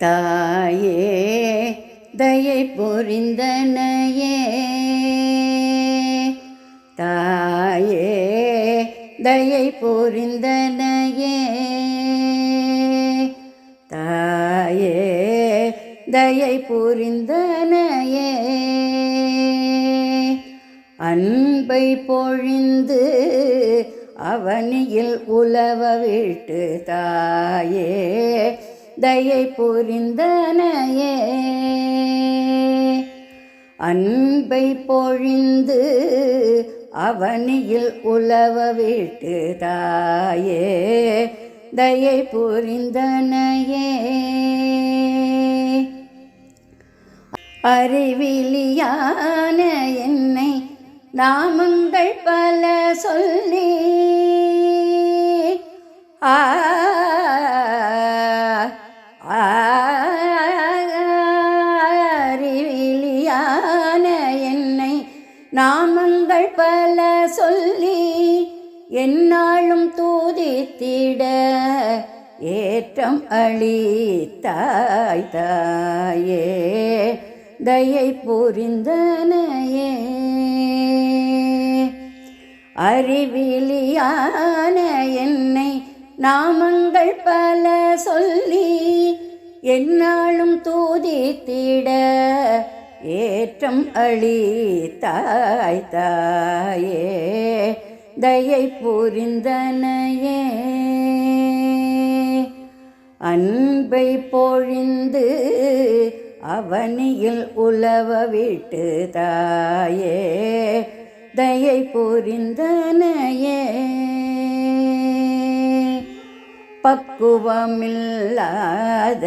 தாயே தயை புரிந்தனையே தாயே தயை புரிந்தனையே தாயே தயை புரிந்தனையே அன்பை பொழிந்து அவனியில் உலவ விட்டு தாயே தயை புரிந்தனையே அன்பை பொழிந்து அவனியில் உலவ விட்டு தாயே தயை புரிந்தனையே அறிவிலியான என்னை நாமங்கள் பல சொல்லி அறிவிலியான என்னை நாமங்கள் பல சொல்லி எந்நாளும் தூதித்திட ஏற்றம் அளித்தாய் தாயே தயை புரிந்தனையே அறிவிலியான என்னை நாமங்கள் பல சொல்லி எந்நாளும் தூதித்திட ஏற்றம் அளித்தாய் தாயே தயை புரிந்தனையே அன்பை பொழிந்து அவனியில் உலவ விட்டு தாயே தயை புரிந்தனையே பக்குவமில்லாத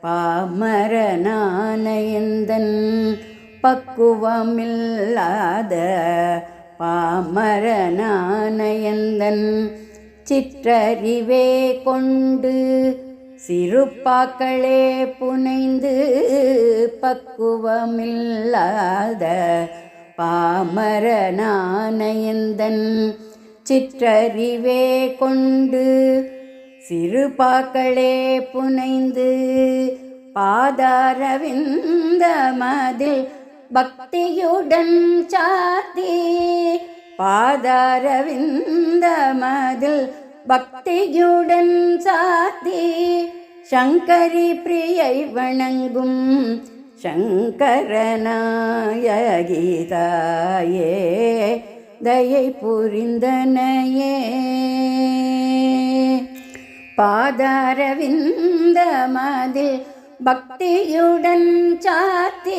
பாமரனான எந்தன் பக்குவமில்லாத பாமரனான எந்தன் சிற்றறிவே கொண்டு சிறுப்பாக்களே புனைந்து பக்குவமில்லாத பாமரனான எந்தன் சிற்றறிவே கொண்டு சிறுபாக்களே புனைந்து பாதாரவிந்த மதில் பக்தியுடன் சாத்தி பாதாரவிந்த மதில் பக்தியுடன் சாத்தி சங்கரி பிரியை வணங்கும் சங்கரநாயகி தாயே தயை புரிந்தனையே பாதாரவிந்த மதில் பக்தியுடன் சாத்தி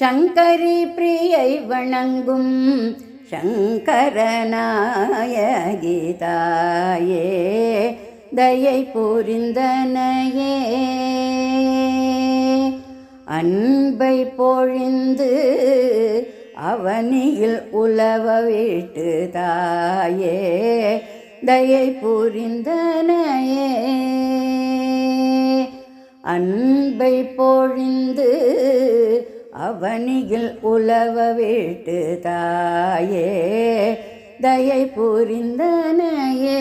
சங்கரி பிரியை வணங்கும் சங்கரநாயகி தாயே தயை புரிந்தனையே அன்பை பொழிந்து அவனியில் உலவ விட்டு தாயே தயை புரிந்தனையே அன்பை பொழிந்து அவனியில் உலவ விட்டு தாயே தயை புரிந்தனையே